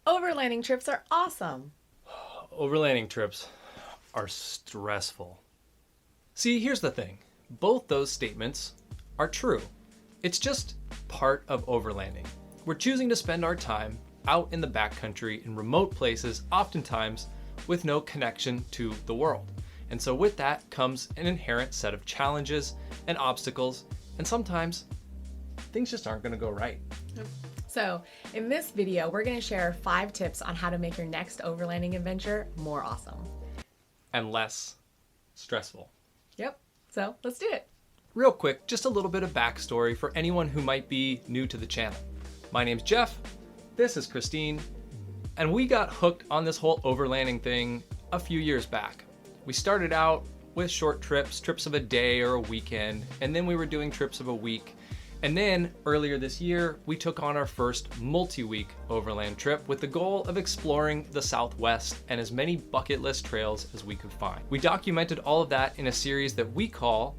Overlanding trips are awesome. Overlanding trips are stressful. See, here's the thing. Both those statements are true. It's just part of overlanding. We're choosing to spend our time out in the backcountry in remote places, oftentimes with no connection to the world. And so with that comes an inherent set of challenges and obstacles, and sometimes things just aren't going to go right. So in this video, we're going to share 5 tips on how to make your next overlanding adventure more awesome. And less stressful. Yep, so let's do it. Real quick, just a little bit of backstory for anyone who might be new to the channel. My name's Jeff, this is Christine, and we got hooked on this whole overlanding thing a few years back. We started out with short trips of a day or a weekend, and then we were doing trips of a week. And then earlier this year, we took on our first multi-week overland trip with the goal of exploring the Southwest and as many bucket list trails as we could find. We documented all of that in a series that we call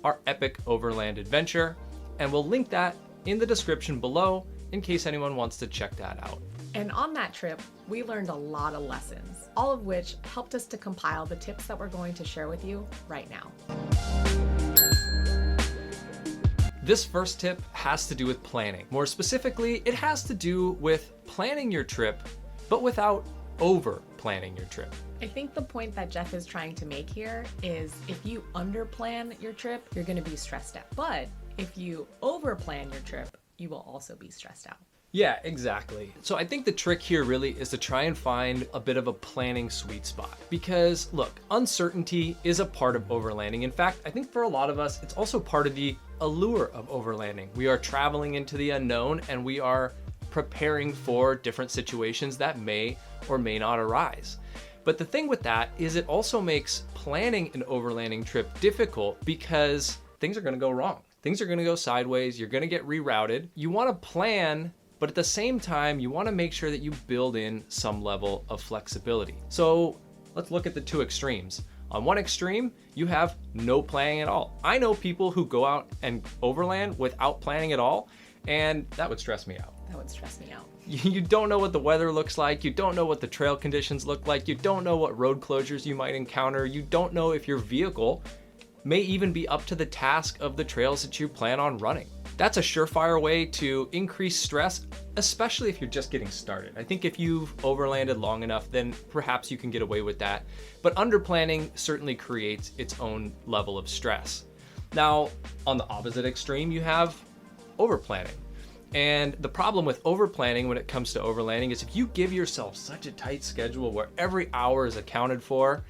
our Epic Overland Adventure, and we'll link that in the description below in case anyone wants to check that out. And on that trip, we learned a lot of lessons, all of which helped us to compile the tips that we're going to share with you right now. This first tip has to do with planning. More specifically, it has to do with planning your trip, but without over planning your trip. I think the point that Jeff is trying to make here is if you underplan your trip, you're going to be stressed out. But if you overplan your trip, you will also be stressed out. Yeah, exactly. So I think the trick here really is to try and find a bit of a planning sweet spot. Because look, uncertainty is a part of overlanding. In fact, I think for a lot of us, it's also part of the allure of overlanding. We are traveling into the unknown and we are preparing for different situations that may or may not arise. But the thing with that is it also makes planning an overlanding trip difficult because things are going to go wrong. Things are going to go sideways. You're going to get rerouted. You want to plan, but at the same time, you want to make sure that you build in some level of flexibility. So let's look at the two extremes. On one extreme, you have no planning at all. I know people who go out and overland without planning at all, and that would stress me out. That would stress me out. You don't know what the weather looks like. You don't know what the trail conditions look like. You don't know what road closures you might encounter. You don't know if your vehicle may even be up to the task of the trails that you plan on running. That's a surefire way to increase stress, especially if you're just getting started. I think if you've overlanded long enough, then perhaps you can get away with that. But underplanning certainly creates its own level of stress. Now, on the opposite extreme, you have overplanning. And the problem with overplanning when it comes to overlanding is if you give yourself such a tight schedule where every hour is accounted for,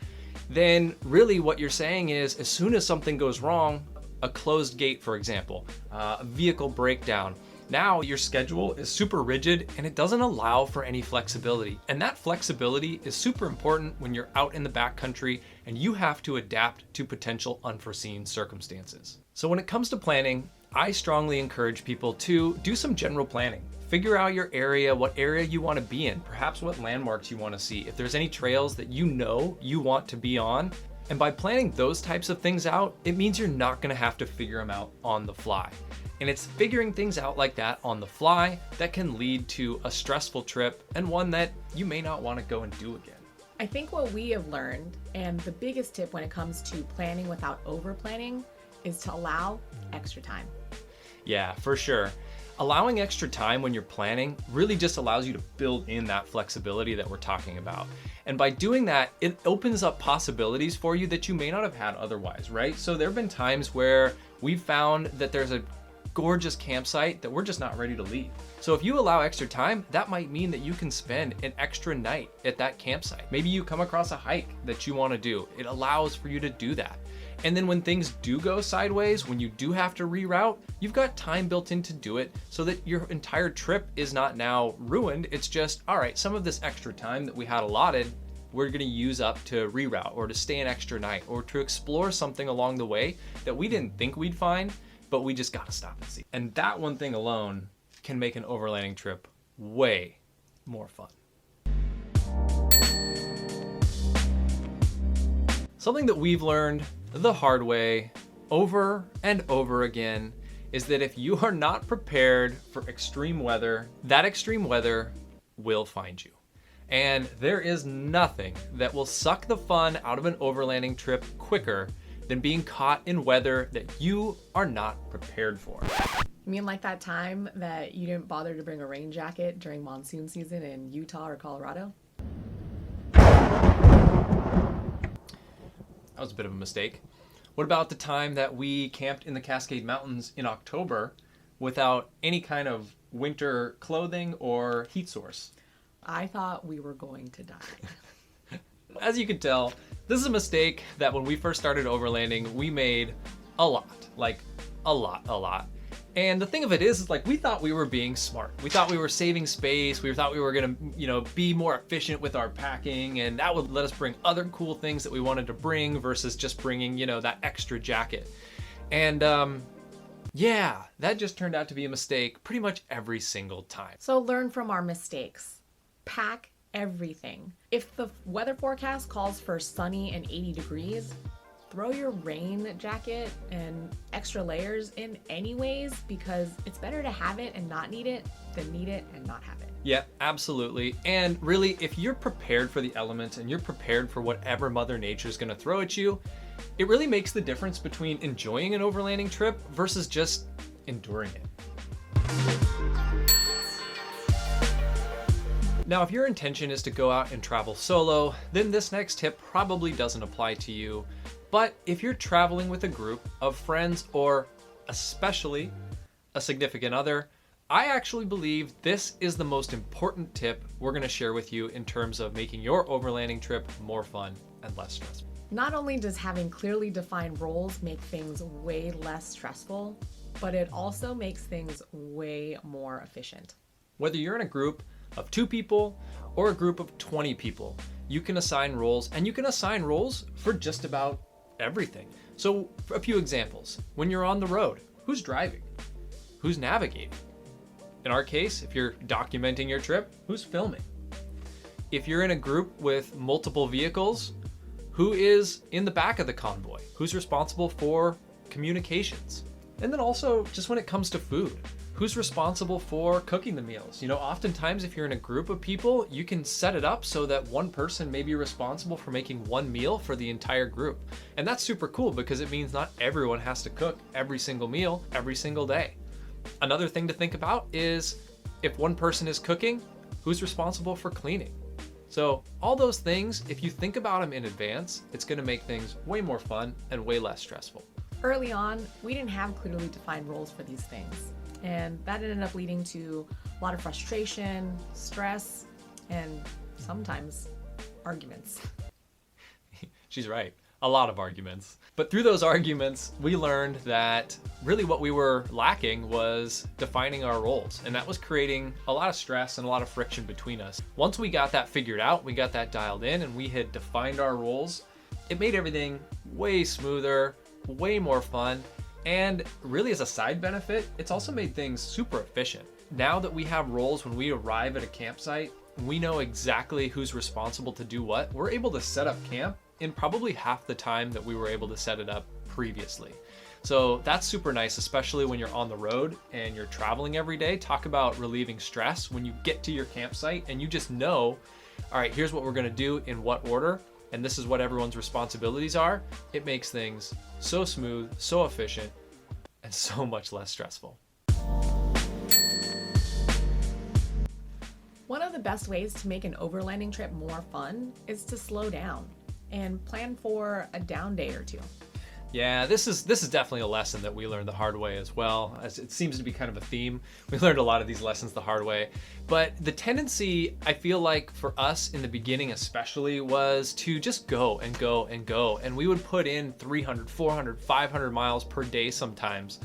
then really what you're saying is as soon as something goes wrong, a closed gate, for example, a vehicle breakdown, now your schedule is super rigid and it doesn't allow for any flexibility. And that flexibility is super important when you're out in the backcountry and you have to adapt to potential unforeseen circumstances. So when it comes to planning, I strongly encourage people to do some general planning. Figure out your area, what area you want to be in, perhaps what landmarks you want to see, if there's any trails that you know you want to be on. And by planning those types of things out, it means you're not going to have to figure them out on the fly. And it's figuring things out like that on the fly that can lead to a stressful trip and one that you may not want to go and do again. I think what we have learned, and the biggest tip when it comes to planning without over planning, is to allow extra time. Yeah, for sure. Allowing extra time when you're planning really just allows you to build in that flexibility that we're talking about. And by doing that, it opens up possibilities for you that you may not have had otherwise, right? So there have been times where we've found that there's a gorgeous campsite that we're just not ready to leave. So if you allow extra time, that might mean that you can spend an extra night at that campsite. Maybe you come across a hike that you want to do. It allows for you to do that. And then when things do go sideways, when you do have to reroute, you've got time built in to do it so that your entire trip is not now ruined. It's just, all right, some of this extra time that we had allotted, we're gonna use up to reroute or to stay an extra night or to explore something along the way that we didn't think we'd find, but we just gotta stop and see. And that one thing alone can make an overlanding trip way more fun. Something that we've learned the hard way over and over again is that if you are not prepared for extreme weather, that extreme weather will find you. And there is nothing that will suck the fun out of an overlanding trip quicker than being caught in weather that you are not prepared for. You mean like that time that you didn't bother to bring a rain jacket during monsoon season in Utah or Colorado? That was a bit of a mistake. What about the time that we camped in the Cascade Mountains in October without any kind of winter clothing or heat source? I thought we were going to die. As you can tell, this is a mistake that when we first started overlanding, we made a lot, like a lot. And the thing of it is like we thought we were being smart. We thought we were saving space. We thought we were gonna, be more efficient with our packing, and that would let us bring other cool things that we wanted to bring versus just bringing, that extra jacket. And yeah, that just turned out to be a mistake pretty much every single time. So learn from our mistakes. Pack everything. If the weather forecast calls for sunny and 80 degrees, throw your rain jacket and extra layers in anyways, because it's better to have it and not need it than need it and not have it. Yeah, absolutely. And really, if you're prepared for the elements and you're prepared for whatever Mother Nature is going to throw at you, it really makes the difference between enjoying an overlanding trip versus just enduring it. Now, if your intention is to go out and travel solo, then this next tip probably doesn't apply to you. But if you're traveling with a group of friends or especially a significant other, I actually believe this is the most important tip we're going to share with you in terms of making your overlanding trip more fun and less stressful. Not only does having clearly defined roles make things way less stressful, but it also makes things way more efficient. Whether you're in a group of 2 people or a group of 20 people, you can assign roles, and you can assign roles for just about everything. So for a few examples, when you're on the road, who's driving? Who's navigating? In our case, if you're documenting your trip, who's filming? If you're in a group with multiple vehicles, who is in the back of the convoy? Who's responsible for communications? And then also, just when it comes to food, who's responsible for cooking the meals? Oftentimes if you're in a group of people, you can set it up so that one person may be responsible for making one meal for the entire group. And that's super cool because it means not everyone has to cook every single meal every single day. Another thing to think about is if one person is cooking, who's responsible for cleaning? So all those things, if you think about them in advance, it's going to make things way more fun and way less stressful. Early on, we didn't have clearly defined roles for these things. And that ended up leading to a lot of frustration, stress, and sometimes arguments. She's right. A lot of arguments. But through those arguments, we learned that really what we were lacking was defining our roles. And that was creating a lot of stress and a lot of friction between us. Once we got that figured out, we got that dialed in, and we had defined our roles, it made everything way smoother, way more fun. And really, as a side benefit, it's also made things super efficient. Now that we have roles when we arrive at a campsite, we know exactly who's responsible to do what. We're able to set up camp in probably half the time that we were able to set it up previously. So that's super nice, especially when you're on the road and you're traveling every day. Talk about relieving stress when you get to your campsite and you just know, all right, here's what we're gonna do in what order, and this is what everyone's responsibilities are. It makes things so smooth, so efficient, and so much less stressful. One of the best ways to make an overlanding trip more fun is to slow down and plan for a down day or two. Yeah, this is definitely a lesson that we learned the hard way as well, as it seems to be kind of a theme. We learned a lot of these lessons the hard way. But the tendency, I feel like for us in the beginning especially, was to just go and go and go. And we would put in 300, 400, 500 miles per day sometimes.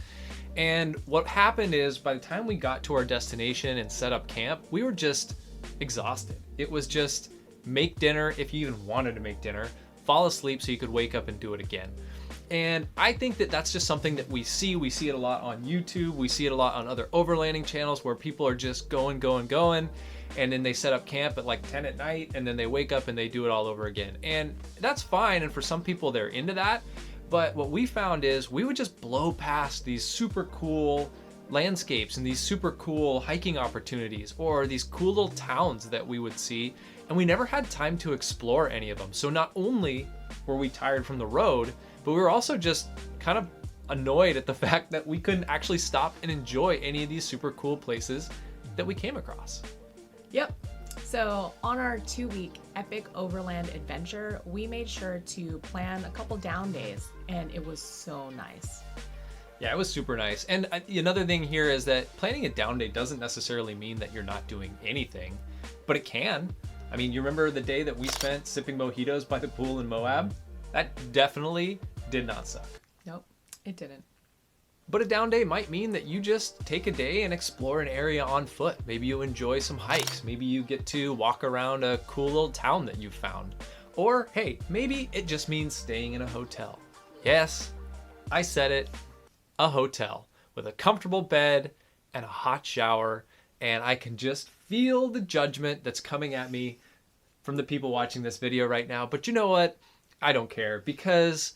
And what happened is by the time we got to our destination and set up camp, we were just exhausted. It was just make dinner if you even wanted to make dinner, fall asleep so you could wake up and do it again. And I think that that's just something that we see it a lot on YouTube. We see it a lot on other overlanding channels where people are just going, and then they set up camp at like 10 at night, and then they wake up and they do it all over again. And that's fine, and for some people they're into that. But what we found is we would just blow past these super cool landscapes and these super cool hiking opportunities or these cool little towns that we would see, and we never had time to explore any of them. So not only were we tired from the road, but we were also just kind of annoyed at the fact that we couldn't actually stop and enjoy any of these super cool places that we came across. Yep. So on our 2-week Epic Overland Adventure, we made sure to plan a couple down days, and it was so nice. Yeah, it was super nice. And another thing here is that planning a down day doesn't necessarily mean that you're not doing anything, but it can. I mean, you remember the day that we spent sipping mojitos by the pool in Moab? That definitely did not suck. Nope, it didn't. But a down day might mean that you just take a day and explore an area on foot. Maybe you enjoy some hikes. Maybe you get to walk around a cool little town that you've found. Or, hey, maybe it just means staying in a hotel. Yes, I said it. A hotel with a comfortable bed and a hot shower. And I can just feel the judgment that's coming at me from the people watching this video right now. But you know what? I don't care, because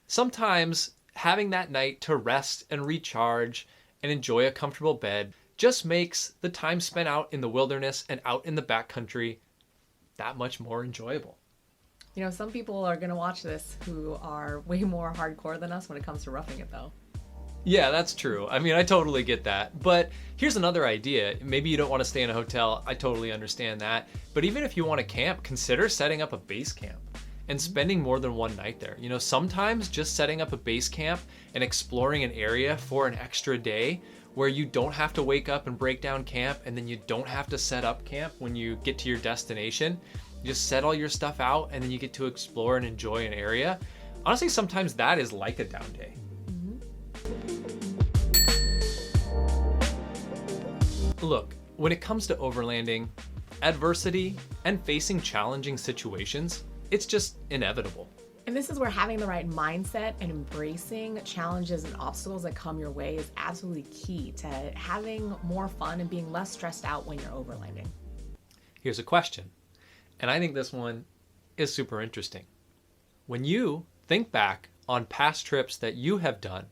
sometimes having that night to rest and recharge and enjoy a comfortable bed just makes the time spent out in the wilderness and out in the backcountry that much more enjoyable. You know, some people are going to watch this who are way more hardcore than us when it comes to roughing it, though. Yeah, that's true. I mean, I totally get that. But here's another idea. Maybe you don't want to stay in a hotel. I totally understand that. But even if you want to camp, consider setting up a base camp and spending more than one night there. You know, sometimes just setting up a base camp and exploring an area for an extra day where you don't have to wake up and break down camp, and then you don't have to set up camp when you get to your destination. You just set all your stuff out and then you get to explore and enjoy an area. Honestly, sometimes that is like a down day. Look, when it comes to overlanding, adversity and facing challenging situations, it's just inevitable. And this is where having the right mindset and embracing challenges and obstacles that come your way is absolutely key to having more fun and being less stressed out when you're overlanding. Here's a question, and I think this one is super interesting. When you think back on past trips that you have done,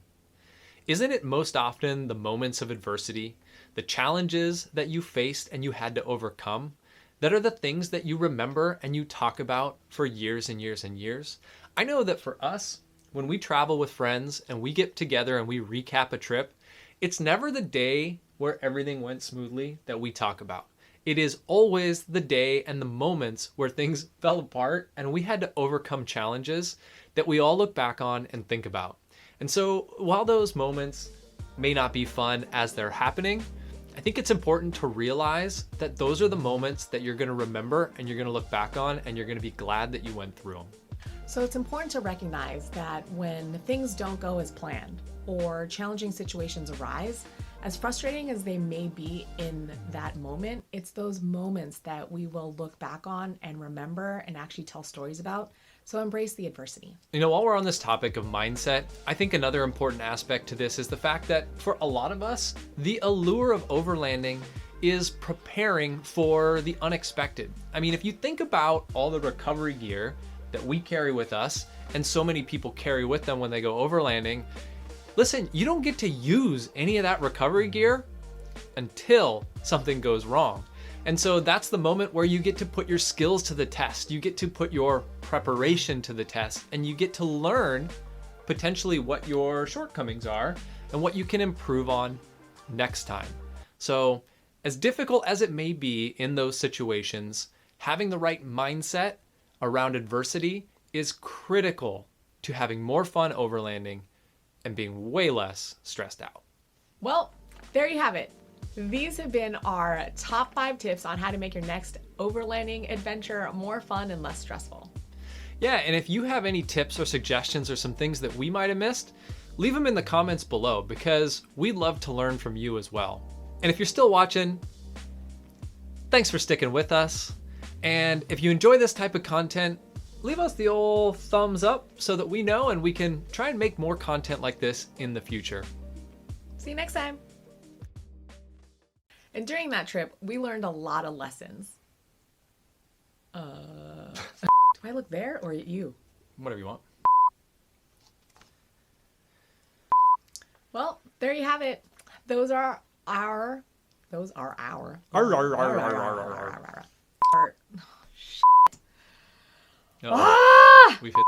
isn't it most often the moments of adversity, the challenges that you faced and you had to overcome, that are the things that you remember and you talk about for years and years and years? I know that for us, when we travel with friends and we get together and we recap a trip, it's never the day where everything went smoothly that we talk about. It is always the day and the moments where things fell apart and we had to overcome challenges that we all look back on and think about. And so while those moments may not be fun as they're happening, I think it's important to realize that those are the moments that you're going to remember and you're going to look back on and you're going to be glad that you went through them. So it's important to recognize that when things don't go as planned or challenging situations arise, as frustrating as they may be in that moment, it's those moments that we will look back on and remember and actually tell stories about. So embrace the adversity. You know, while we're on this topic of mindset, I think another important aspect to this is the fact that for a lot of us, the allure of overlanding is preparing for the unexpected. I mean, if you think about all the recovery gear that we carry with us, and so many people carry with them when they go overlanding, listen, you don't get to use any of that recovery gear until something goes wrong. And so that's the moment where you get to put your skills to the test. You get to put your preparation to the test, and you get to learn potentially what your shortcomings are and what you can improve on next time. So as difficult as it may be in those situations, having the right mindset around adversity is critical to having more fun overlanding and being way less stressed out. Well, there you have it. These have been our top 5 tips on how to make your next overlanding adventure more fun and less stressful. Yeah, and if you have any tips or suggestions or some things that we might have missed, leave them in the comments below, because we'd love to learn from you as well. And if you're still watching, thanks for sticking with us. And if you enjoy this type of content, leave us the old thumbs up so that we know and we can try and make more content like this in the future. See you next time. And during that trip, we learned a lot of lessons. Do I look there or at you? Whatever you want. Well, there you have it. Those are our. Those are our. No, Ah! we fit.